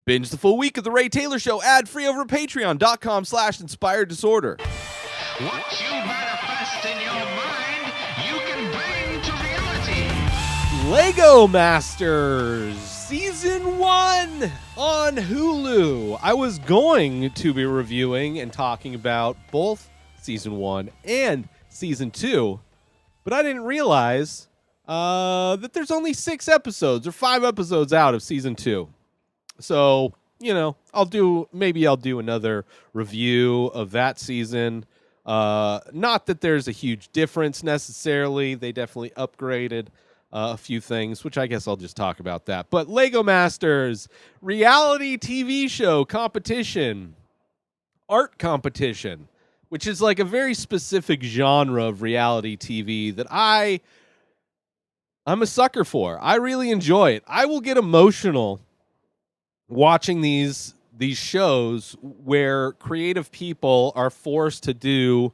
Binge the full week of The Ray Taylor Show ad-free over at patreon.com/inspired disorder. What you manifest in your mind, you can bring to reality. Lego Masters Season 1 on Hulu. I was going to be reviewing and talking about both Season 1 and Season 2, but I didn't realize that there's only 6 episodes or 5 episodes out of Season 2. So, I'll do another review of that season. Not that there's a huge difference necessarily. They definitely upgraded a few things, which I guess I'll just talk about that. But Lego Masters, reality TV show competition, art competition, which is like a very specific genre of reality TV that I'm a sucker for. I really enjoy it. I will get emotional watching these shows where creative people are forced to do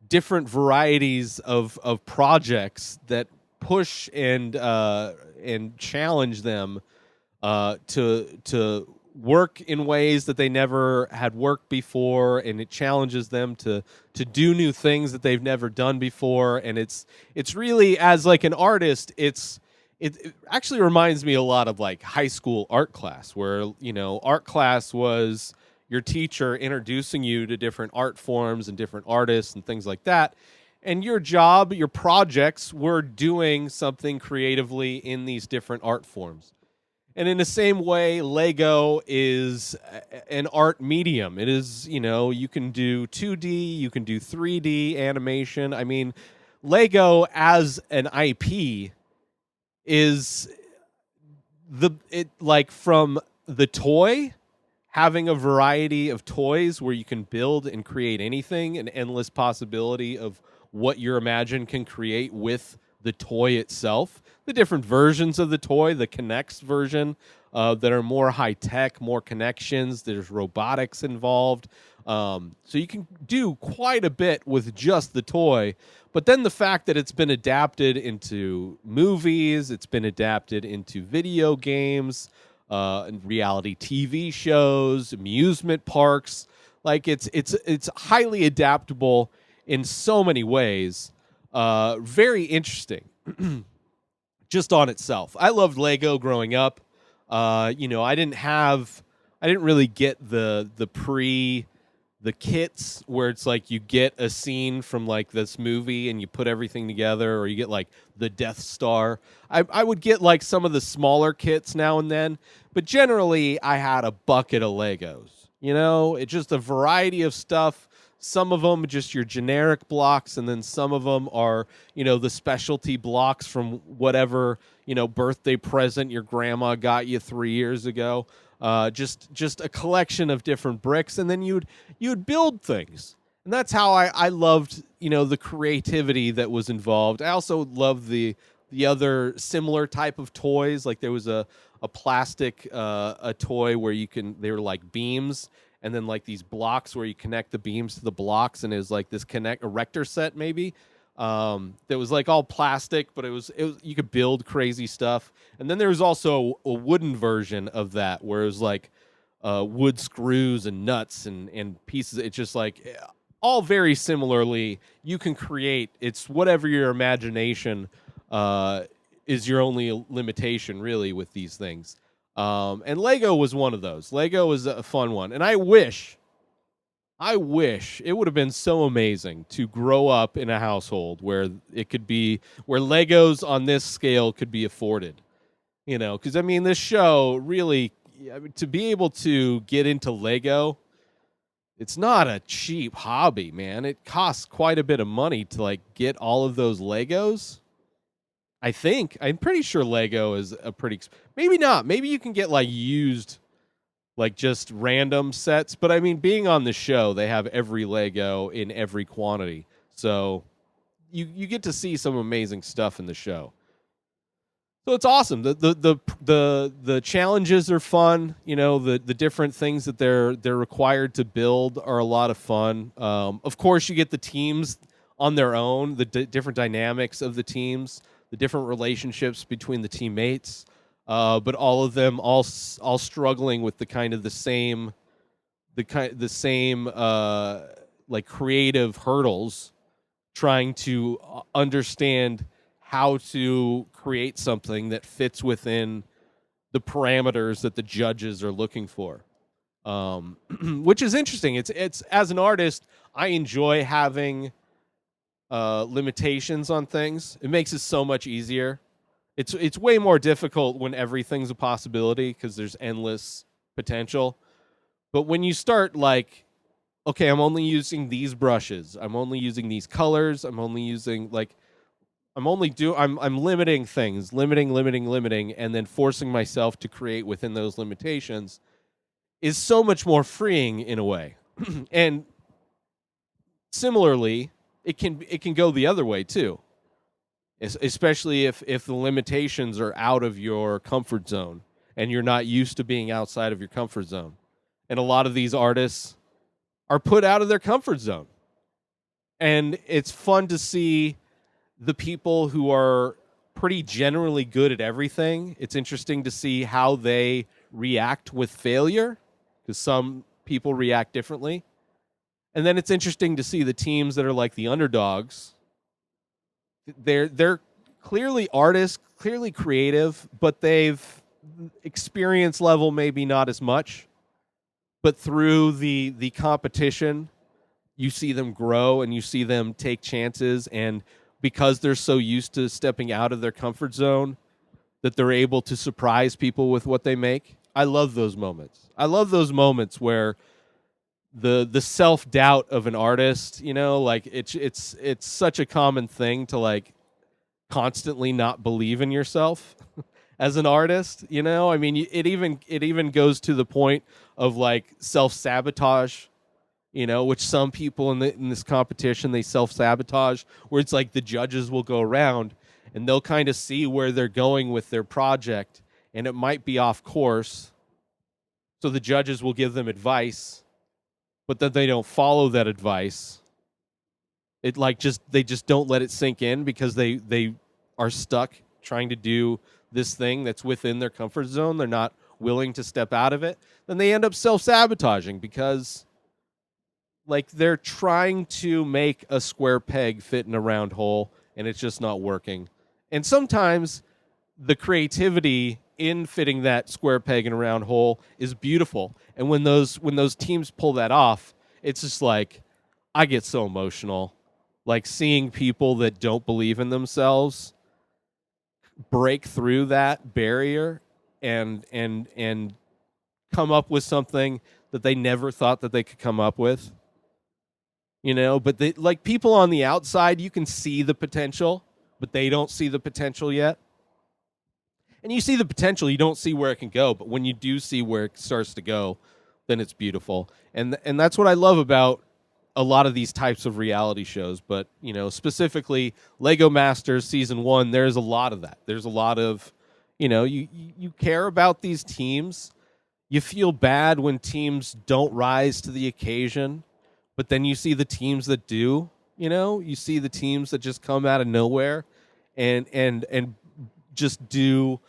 different varieties of projects that push and challenge them to work in ways that they never had worked before, and it challenges them to do new things that they've never done before. And it's really, as like an artist, it actually reminds me a lot of like high school art class, where, art class was your teacher introducing you to different art forms and different artists and things like that. And your job, your projects were doing something creatively in these different art forms. And in the same way, Lego is an art medium. It is, you can do 2D, you can do 3D animation. I mean, Lego as an IP is from the toy, having a variety of toys where you can build and create anything, an endless possibility of what your imagine can create with the toy itself. The different versions of the toy, the Connects version that are more high tech, more connections. There's robotics involved. So you can do quite a bit with just the toy. But then the fact that it's been adapted into movies, it's been adapted into video games, and reality TV shows, amusement parks, like it's highly adaptable in so many ways. Very interesting, just on itself. I loved Lego growing up. I didn't really get the kits where it's like you get a scene from like this movie and you put everything together, or you get like the Death Star. I would get like some of the smaller kits now and then, but generally I had a bucket of Legos. It's just a variety of stuff. Some of them just your generic blocks, and then some of them are, the specialty blocks from whatever, birthday present your grandma got you 3 years ago. Just a collection of different bricks, and then you'd build things. And that's how I loved, the creativity that was involved. I also loved the other similar type of toys. Like there was a plastic a toy where they were like beams, and then like these blocks where you connect the beams to the blocks, and it was like this erector set maybe. That was like all plastic, but it was you could build crazy stuff. And then there was also a wooden version of that where it was like wood screws and nuts and pieces. It's just like all very similarly you can create. It's whatever your imagination is your only limitation really with these things. And Lego was one of those. Lego was a fun one, and I wish it would have been so amazing to grow up in a household where Legos on this scale could be afforded. Because I mean, this show really, to be able to get into Lego, it's not a cheap hobby, man. It costs quite a bit of money to like get all of those Legos. I'm pretty sure Lego is maybe not. Maybe you can get like used, like just random sets. But I mean, being on the show, they have every Lego in every quantity. So you get to see some amazing stuff in the show. So it's awesome. The challenges are fun. The different things that they're required to build are a lot of fun. Of course, you get the teams on their own, the different dynamics of the teams, the different relationships between the teammates. but all of them all struggling with the same like creative hurdles, trying to understand how to create something that fits within the parameters that the judges are looking for. Which is interesting. It's as an artist, I enjoy having limitations on things. It makes it so much easier. It's way more difficult when everything's a possibility because there's endless potential. But when you start like, okay, I'm only using these brushes, I'm only using these colors, I'm limiting things, limiting, and then forcing myself to create within those limitations is so much more freeing in a way. And similarly, it can go the other way too, especially if the limitations are out of your comfort zone and you're not used to being outside of your comfort zone. And a lot of these artists are put out of their comfort zone. And it's fun to see the people who are pretty generally good at everything. It's interesting to see how they react with failure, because some people react differently. And then it's interesting to see the teams that are like the underdogs. They're clearly artists, clearly creative, but they've experience level maybe not as much. But through the competition, you see them grow and you see them take chances, and because they're so used to stepping out of their comfort zone, that they're able to surprise people with what they make. I love those moments. I love those moments where the self-doubt of an artist, like it's such a common thing to like constantly not believe in yourself as an artist. I mean, it even goes to the point of like self-sabotage, which some people in this competition, they self-sabotage, where it's like the judges will go around and they'll kind of see where they're going with their project, and it might be off course, so the judges will give them advice, but then they don't follow that advice. It like they just don't let it sink in because they are stuck trying to do this thing that's within their comfort zone. They're not willing to step out of it. Then they end up self-sabotaging because like they're trying to make a square peg fit in a round hole and it's just not working. And sometimes the creativity in fitting that square peg in a round hole is beautiful. And when those teams pull that off, it's just like I get so emotional. Like seeing people that don't believe in themselves break through that barrier and come up with something that they never thought that they could come up with. But they, like people on the outside, you can see the potential, but they don't see the potential yet. And you see the potential, you don't see where it can go, but when you do see where it starts to go, then it's beautiful. And that's what I love about a lot of these types of reality shows. But specifically Lego Masters season 1, there's a lot of that. There's a lot of you care about these teams. You feel bad when teams don't rise to the occasion, but then you see the teams that do. You see the teams that just come out of nowhere and just do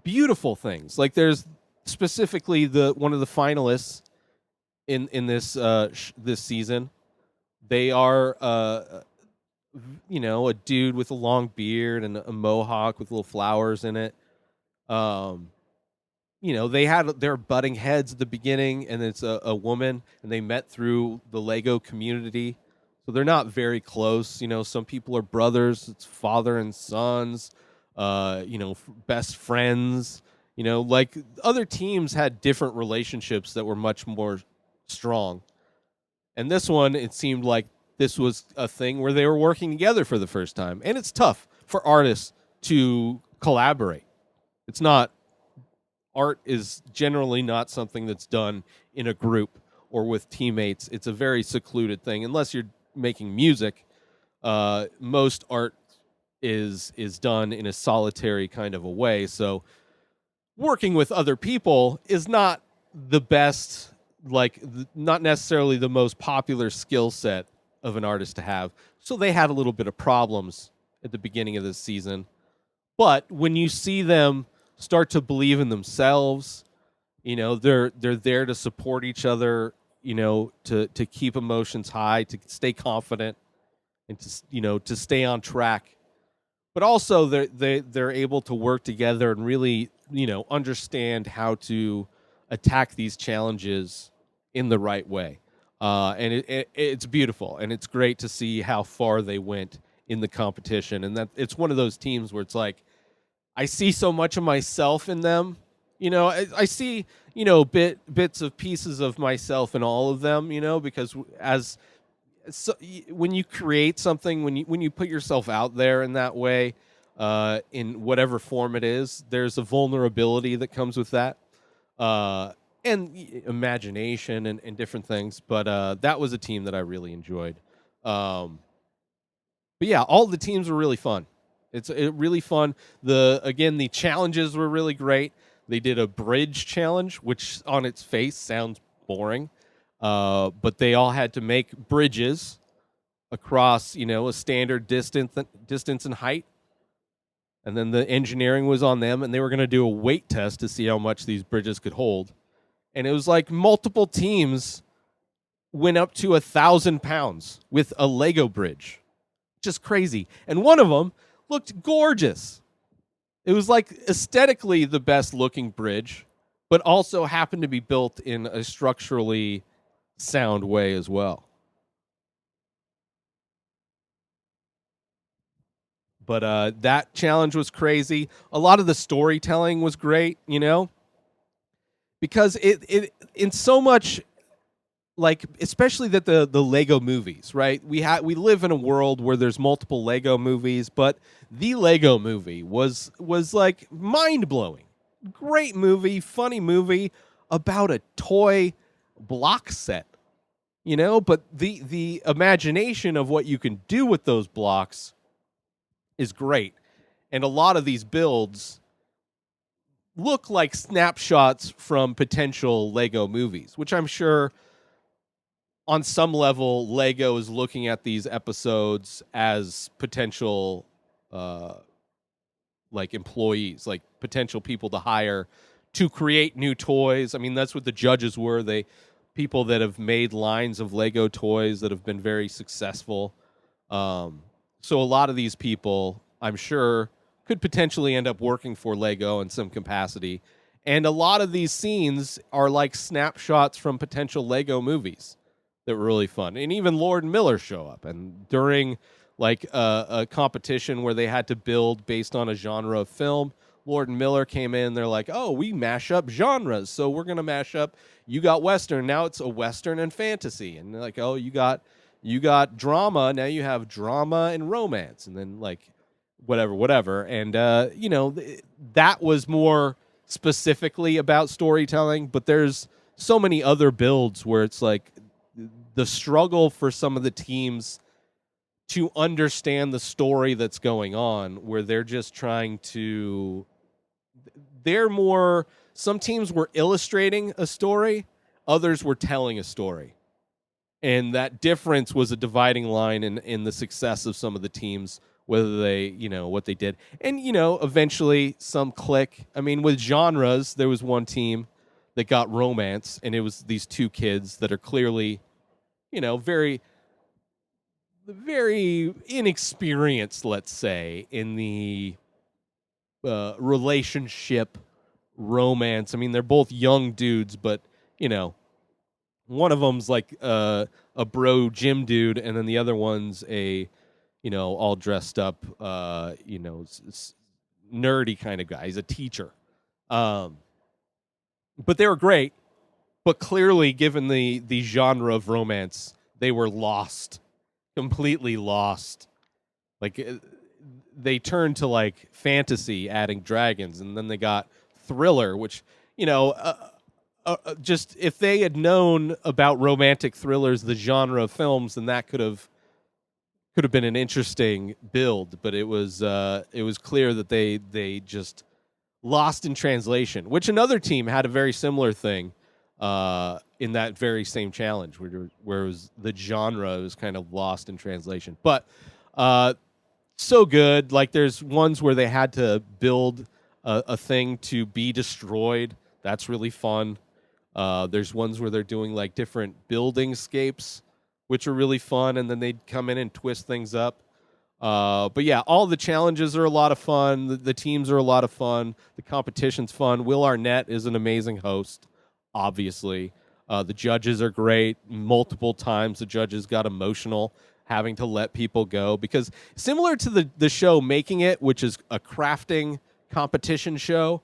beautiful things. Like there's specifically one of the finalists in this this season. They are a dude with a long beard and a mohawk with little flowers in it. They're butting heads at the beginning, and it's a woman, and they met through the Lego community. So they're not very close. Some people are brothers. It's father and sons, best friends. Like other teams had different relationships that were much more strong. And this one, it seemed like this was a thing where they were working together for the first time. And it's tough for artists to collaborate. Art is generally not something that's done in a group or with teammates. It's a very secluded thing. Unless you're making music, most art is done in a solitary kind of a way. So working with other people is not the best, not necessarily the most popular skill set of an artist to have. So they had a little bit of problems at the beginning of this season. But when you see them start to believe in themselves. They're there to support each other. To keep emotions high, to stay confident, and to stay on track. But also they're able to work together and really understand how to attack these challenges in the right way. And it's beautiful, and it's great to see how far they went in the competition. And that it's one of those teams where it's like I see so much of myself in them. I see bits of pieces of myself in all of them. Because as so when you create something, when you put yourself out there in that way, in whatever form it is, there's a vulnerability that comes with that, and imagination and different things. But that was a team that I really enjoyed. But yeah, all the teams were really fun. It's really fun. The challenges were really great. They did a bridge challenge, which on its face sounds boring, but they all had to make bridges across a standard distance and height, and then the engineering was on them, and they were going to do a weight test to see how much these bridges could hold. And it was like multiple teams went up to 1,000 pounds with a Lego bridge, just crazy. And one of them looked gorgeous. It was like aesthetically the best looking bridge, but also happened to be built in a structurally sound way as well. But that challenge was crazy. A lot of the storytelling was great, because it in so much, like, especially that the Lego movies, right? We live in a world where there's multiple Lego movies, but the Lego movie was like mind-blowing. Great movie, funny movie about a toy block set. But the imagination of what you can do with those blocks is great. And a lot of these builds look like snapshots from potential Lego movies, which I'm sure on some level Lego is looking at these episodes as potential like employees, like potential people to hire to create new toys. I mean, that's what the judges were. People that have made lines of Lego toys that have been very successful. So a lot of these people, I'm sure, could potentially end up working for Lego in some capacity. And a lot of these scenes are like snapshots from potential Lego movies that were really fun. And even Lord and Miller show up. And during like a competition where they had to build based on a genre of film, Lord and Miller came in. They're like, oh, we mash up genres. So we're going to mash up. You got Western. Now it's a Western and fantasy. And they're like, oh, you got drama. Now you have drama and romance. And then like whatever. And, that was more specifically about storytelling. But there's so many other builds where it's like the struggle for some of the teams to understand the story that's going on, where they're just trying to, some teams were illustrating a story, others were telling a story. And that difference was a dividing line in the success of some of the teams, whether they, what they did. And, eventually some click. I mean, with genres, there was one team that got romance, and it was these two kids that are clearly, very, very inexperienced, let's say, in the relationship romance. I mean, they're both young dudes, but, one of them's like a bro gym dude, and then the other one's a, all dressed up, nerdy kind of guy. He's a teacher. But they were great. But clearly, given the genre of romance, they were lost, completely lost. Like, they turned to like fantasy, adding dragons, and then they got thriller, which, just if they had known about romantic thrillers, the genre of films, then that could have been an interesting build. But it was clear that they just lost in translation, which another team had a very similar thing in that very same challenge, where it was the genre was kind of lost in translation. But so good. Like, there's ones where they had to build a thing to be destroyed. That's really fun. There's ones where they're doing like different building scapes, which are really fun, and then they come in and twist things up. But yeah, all the challenges are a lot of fun. The teams are a lot of fun. The competition's fun. Will Arnett is an amazing host, obviously. The judges are great. Multiple times the judges got emotional having to let people go because similar to the show Making It, which is a crafting competition show,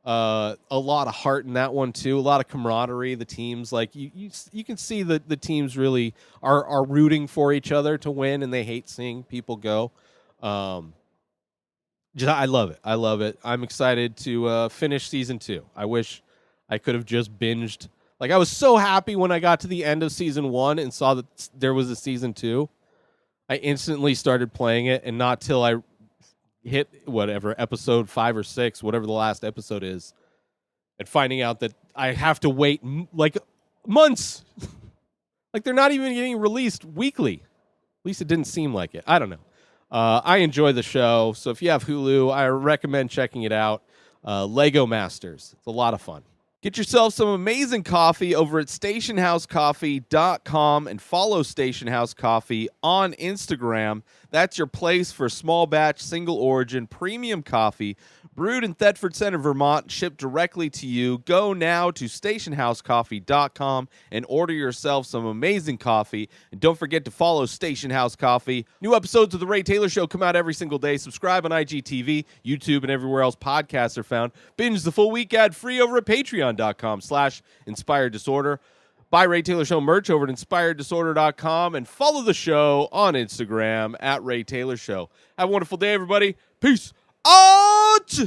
a lot of heart in that one too. A lot of camaraderie. The teams, like you can see that the teams really are rooting for each other to win, and they hate seeing people go. I love it. I love it. I'm excited to finish season 2. I wish I could have just binged. Like I was so happy when I got to the end of season 1 and saw that there was a season 2. I instantly started playing it, and not till I hit whatever episode 5 or 6, whatever the last episode is, and finding out that I have to wait like months. Like they're not even getting released weekly. At least it didn't seem like it. I don't know. I enjoy the show, so if you have Hulu, I recommend checking it out. Lego Masters. It's a lot of fun. Get yourself some amazing coffee over at stationhousecoffee.com and follow Station House Coffee on Instagram. That's your place for small batch, single origin, premium coffee brewed in Thetford Center, Vermont, shipped directly to you. Go now to stationhousecoffee.com and order yourself some amazing coffee. And don't forget to follow Station House Coffee. New episodes of The Ray Taylor Show come out every single day. Subscribe on IGTV, YouTube, and everywhere else podcasts are found. Binge the full week ad-free over at patreon.com/inspireddisorder. Buy Ray Taylor Show merch over at inspireddisorder.com and follow the show on Instagram at Ray Taylor Show. Have a wonderful day, everybody. Peace out!